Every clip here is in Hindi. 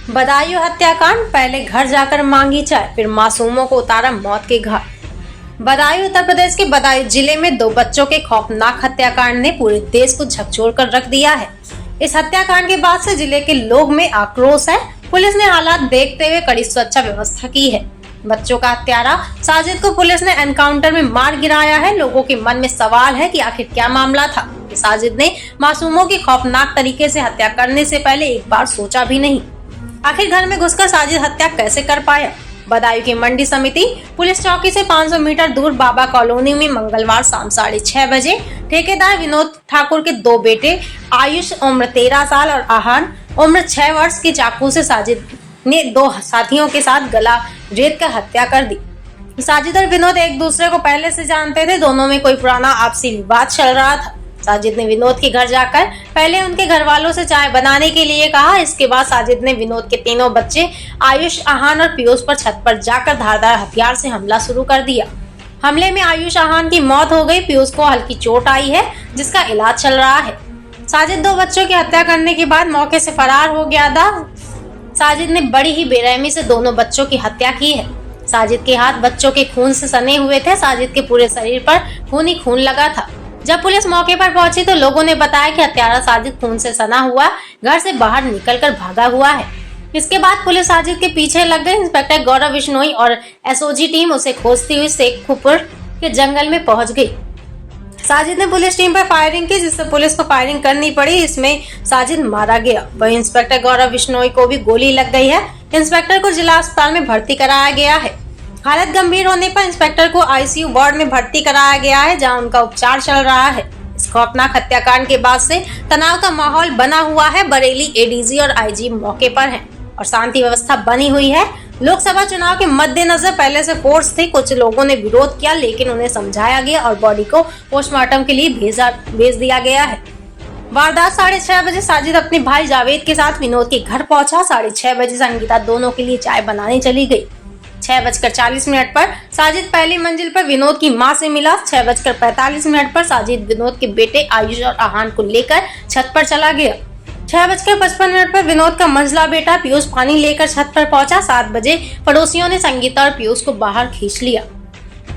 बदायूं हत्याकांड, पहले घर जाकर मांगी चाय, फिर मासूमों को उतारा मौत के घाट। बदायूं उत्तर प्रदेश के बदायूं जिले में दो बच्चों के खौफनाक हत्याकांड ने पूरे देश को झकझोर कर रख दिया है। इस हत्याकांड के बाद से जिले के लोग में आक्रोश है। पुलिस ने हालात देखते हुए कड़ी सुरक्षा व्यवस्था की है। बच्चों का हत्यारा साजिद को पुलिस ने एनकाउंटर में मार गिराया है। लोगों के मन में सवाल है कि आखिर क्या मामला था। साजिद ने मासूमों की खौफनाक तरीके से हत्या करने से पहले एक बार सोचा भी नहीं। आखिर घर में घुसकर साजिद हत्या कैसे कर पाया। बदायूं की मंडी समिति पुलिस चौकी से 500 मीटर दूर बाबा कॉलोनी में मंगलवार शाम 6:30 बजे ठेकेदार विनोद ठाकुर के दो बेटे आयुष उम्र 13 साल और आहान उम्र 6 वर्ष की चाकू से साजिद ने दो साथियों के साथ गला रेत कर हत्या कर दी। साजिद और विनोद एक दूसरे को पहले से जानते थे। दोनों में कोई पुराना आपसी विवाद चल रहा था। साजिद ने विनोद के घर जाकर पहले उनके घर वालों से चाय बनाने के लिए कहा। इसके बाद साजिद ने विनोद के तीनों बच्चे आयुष, आहान और पीयूष पर छत पर जाकर धारदार हथियार से हमला शुरू कर दिया। हमले में आयुष, आहान की मौत हो गई। पीयूष को हल्की चोट आई है जिसका इलाज चल रहा है। साजिद दो बच्चों की हत्या करने के बाद मौके से फरार हो गया था। साजिद ने बड़ी ही बेरहमी से दोनों बच्चों की हत्या की है। साजिद के हाथ बच्चों के खून से सने हुए थे। साजिद के पूरे शरीर पर खून ही खून लगा था। जब पुलिस मौके पर पहुंची तो लोगों ने बताया कि हत्यारा साजिद खून से सना हुआ घर से बाहर निकलकर भागा हुआ है। इसके बाद पुलिस साजिद के पीछे लग गई। इंस्पेक्टर गौरव बिश्नोई और एसओजी टीम उसे खोजती हुई शेखपुर के जंगल में पहुंच गई। साजिद ने पुलिस टीम पर फायरिंग की जिससे पुलिस को फायरिंग करनी पड़ी। इसमें साजिद मारा गया। वहीं इंस्पेक्टर गौरव बिश्नोई को भी गोली लग गई है। इंस्पेक्टर को जिला अस्पताल में भर्ती कराया गया है। हालत गंभीर होने पर इंस्पेक्टर को आईसीयू वार्ड में भर्ती कराया गया है जहां उनका उपचार चल रहा है। इस खौफनाक हत्याकांड के बाद से तनाव का माहौल बना हुआ है। बरेली एडीजी और आईजी मौके पर हैं और शांति व्यवस्था बनी हुई है। लोकसभा चुनाव के मद्देनजर पहले से फोर्स थी। कुछ लोगों ने विरोध किया लेकिन उन्हें समझाया गया और बॉडी को पोस्टमार्टम के लिए भेज दिया गया है। वारदात 6:30 बजे साजिद अपने भाई जावेद के साथ विनोद के घर पहुंचा। 6:30 बजे संगीता दोनों के लिए चाय बनाने चली गई। 6:40 पर साजिद पहली मंजिल पर विनोद की मां से मिला। 6:45 पर साजिद विनोद के बेटे आयुष और आहान को लेकर छत पर चला गया। 6:55 पर विनोद का मंझला बेटा पीयूष पानी लेकर छत पर पहुंचा। 7 बजे पड़ोसियों ने संगीता और पीयूष को बाहर खींच लिया।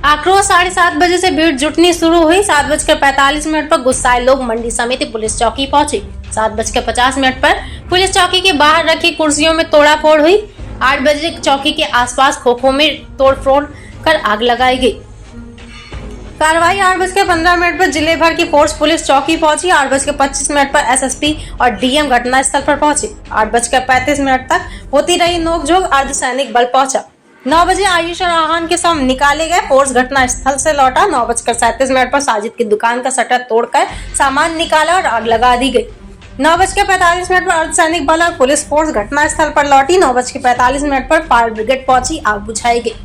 आक्रोश 7:30 बजे से भीड़ जुटनी शुरू हुई। 7:45 पर गुस्साए लोग मंडी समिति पुलिस चौकी पहुंचे। 7:50 पर पुलिस चौकी के बाहर रखी कुर्सियों में तोड़ाफोड़ हुई। 8 बजे चौकी के आसपास खोखों में तोड़फोड़ कर आग लगाई गई। कार्रवाई 8:15 पर जिले भर की फोर्स पुलिस चौकी पहुंची। 8:25 पर एसएसपी और डीएम घटना स्थल पर पहुंचे। 8:35 तक होती रही नोकझोंक। अर्धसैनिक बल पहुंचा। 9 बजे आयुष और आहान के शव निकाले गए। फोर्स घटना स्थल से लौटा। 9:37 पर साजिद की दुकान का शटर तोड़कर सामान निकाला और आग लगा दी गई। 9:45 पर अर्धसैनिक बल और पुलिस फोर्स घटना स्थल पर लौटी। 9:45 पर फायर ब्रिगेड पहुंची। आग बुझाई गई।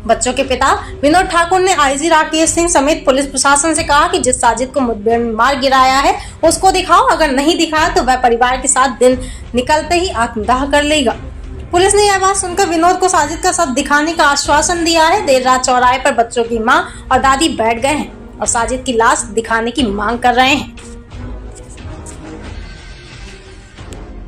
बच्चों के पिता विनोद ठाकुर ने आईजी राकेश सिंह समेत पुलिस प्रशासन से कहा कि जिस साजिद को मुठभेड़ में मार गिराया है उसको दिखाओ। अगर नहीं दिखाया तो वह परिवार के साथ दिन निकलते ही आत्मदाह कर लेगा। पुलिस ने यह बात सुनकर विनोद को साजिद का शव दिखाने का आश्वासन दिया है। देर रात चौराहे पर बच्चों की मां और दादी बैठ गए हैं और साजिद की लाश दिखाने की मांग कर रहे हैं।